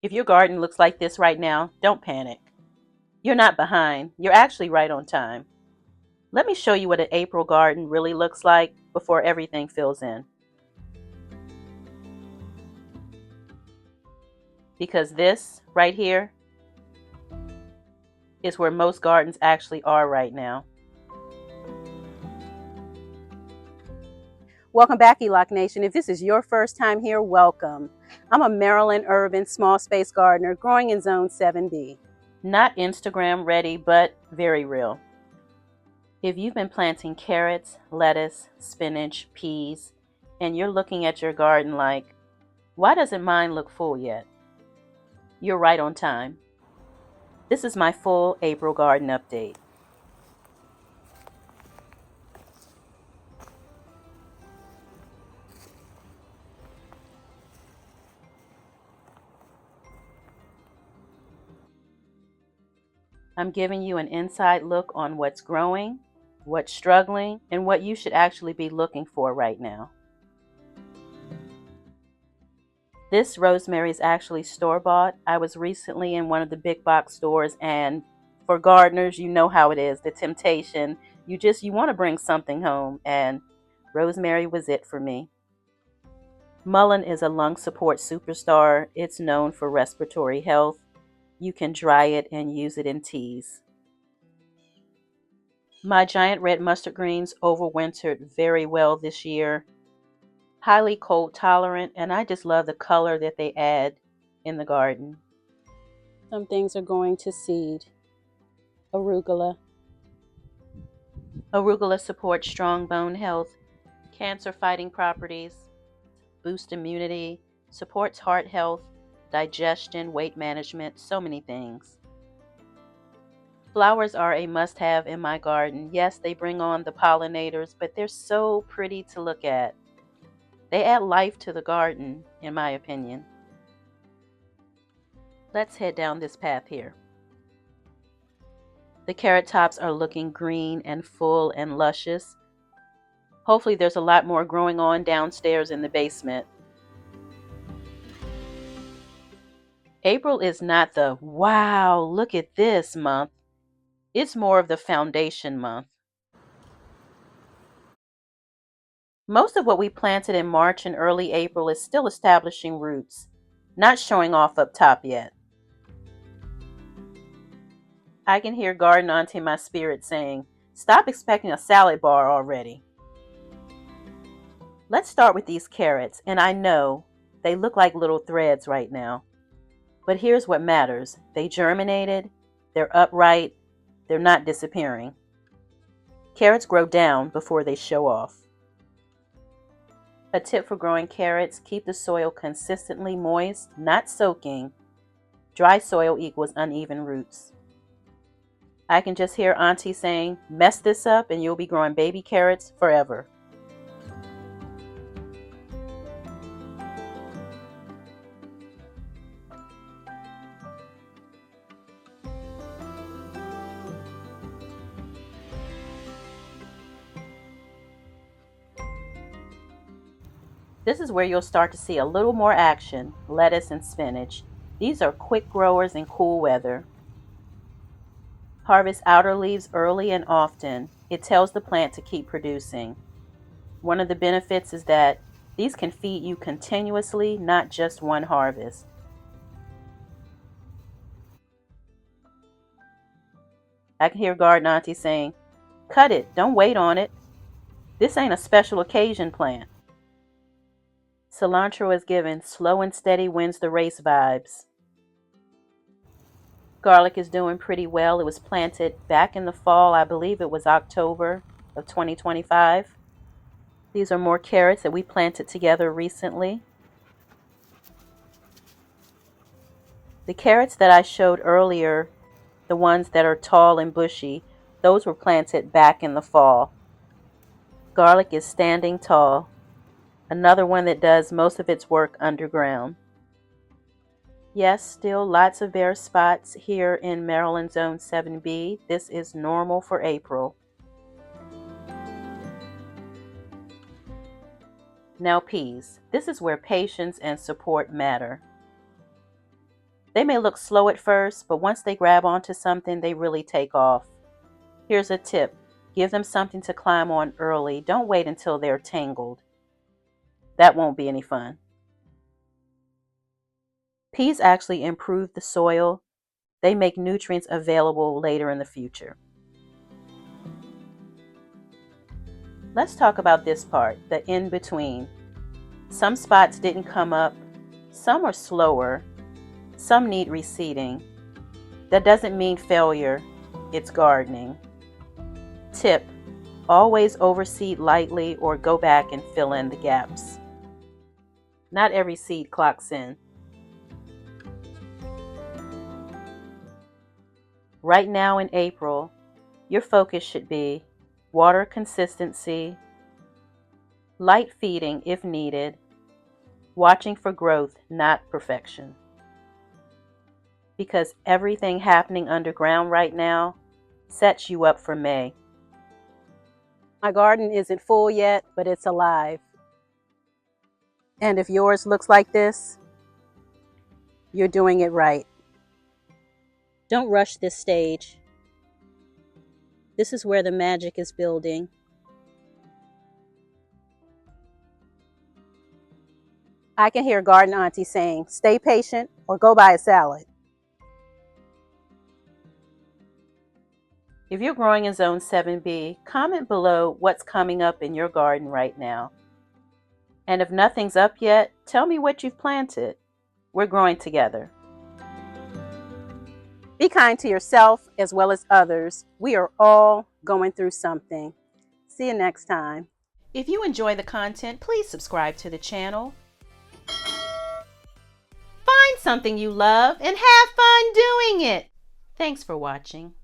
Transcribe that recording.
If your garden looks like this right now, don't panic. You're not behind. You're actually right on time. Let me show you what an April garden really looks like before everything fills in. Because this right here is where most gardens actually are right now. Welcome back, ELOC Nation. If this is your first time here, welcome. I'm a Maryland urban small space gardener growing in Zone 7B. Not Instagram ready, but very real. If you've been planting carrots, lettuce, spinach, peas, and you're looking at your garden like, why doesn't mine look full yet? You're right on time. This is my full April garden update. I'm giving you an inside look on what's growing, what's struggling, and what you should actually be looking for right now. This rosemary is actually store-bought. I was recently in one of the big box stores, and for gardeners, you know how it is, the temptation. You want to bring something home, and rosemary was it for me. Mullein is a lung support superstar. It's known for respiratory health. You can dry it and use it in teas. My giant red mustard greens overwintered very well this year. Highly cold tolerant, and I just love the color that they add in the garden. Some things are going to seed. Arugula. Arugula supports strong bone health, cancer fighting properties, boosts immunity, supports heart health, digestion, weight management, so many things. Flowers are a must-have in my garden. Yes, they bring on the pollinators, but they're so pretty to look at. They add life to the garden, in my opinion. Let's head down this path here. The carrot tops are looking green and full and luscious. Hopefully there's a lot more growing on downstairs in the basement. April is not the wow, look at this month. It's more of the foundation month. Most of what we planted in March and early April is still establishing roots, not showing off up top yet. I can hear Garden Auntie in my spirit saying, stop expecting a salad bar already. Let's start with these carrots, and I know they look like little threads right now. But here's what matters. They germinated, they're upright, they're not disappearing. Carrots grow down before they show off. A tip for growing carrots, keep the soil consistently moist, not soaking. Dry soil equals uneven roots. I can just hear Auntie saying, mess this up and you'll be growing baby carrots forever. This is where you'll start to see a little more action, lettuce and spinach. These are quick growers in cool weather. Harvest outer leaves early and often. It tells the plant to keep producing. One of the benefits is that these can feed you continuously, not just one harvest. I can hear Garden Auntie saying, cut it, don't wait on it. This ain't a special occasion plant. Cilantro is given slow and steady wins the race vibes. Garlic is doing pretty well. It was planted back in the fall. I believe it was October of 2025. These are more carrots that we planted together recently. The carrots that I showed earlier, the ones that are tall and bushy, those were planted back in the fall. Garlic is standing tall. Another one that does most of its work underground. Yes, still lots of bare spots here in Maryland Zone 7B. This is normal for April. Now peas. This is where patience and support matter. They may look slow at first, but once they grab onto something, they really take off. Here's a tip. Give them something to climb on early. Don't wait until they're tangled. That won't be any fun. Peas actually improve the soil. They make nutrients available later in the future. Let's talk about this part, the in-between. Some spots didn't come up. Some are slower. Some need reseeding. That doesn't mean failure. It's gardening. Tip: always overseed lightly or go back and fill in the gaps. Not every seed clocks in. Right now in April, your focus should be water consistency, light feeding if needed, watching for growth, not perfection. Because everything happening underground right now sets you up for May. My garden isn't full yet, but it's alive. And if yours looks like this, you're doing it right. Don't rush this stage. This is where the magic is building. I can hear Garden Auntie saying, stay patient or go buy a salad. If you're growing in Zone 7B, comment below what's coming up in your garden right now. And if nothing's up yet, tell me what you've planted. We're growing together. Be kind to yourself as well as others. We are all going through something. See you next time. If you enjoy the content, please subscribe to the channel. Find something you love and have fun doing it. Thanks for watching.